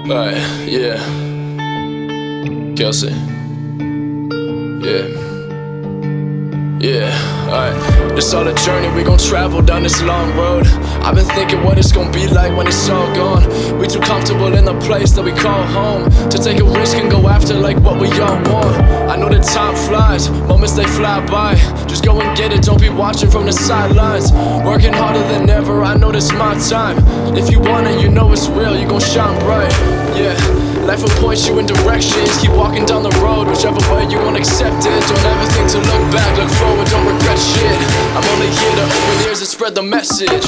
Alright, yeah. Kelsey. Yeah. Yeah, alright. This all the journey, we gon' travel down this long road. I've been thinking what it's gon' be like when it's all gone. We too comfortable in the place that we call home to take a risk and go after like what we all want. I know that time flies, moments they fly by. Just go and get it, don't be watching from the sidelines. Working harder than ever, I know this my time. If you want it, you know it's real, you gon' shine bright. Yeah, life will point you in directions. Keep walking down the road, whichever way you gon' accept it. Don't ever think to look back, look forward, don't regret shit. I'm only here to open ears and spread the message.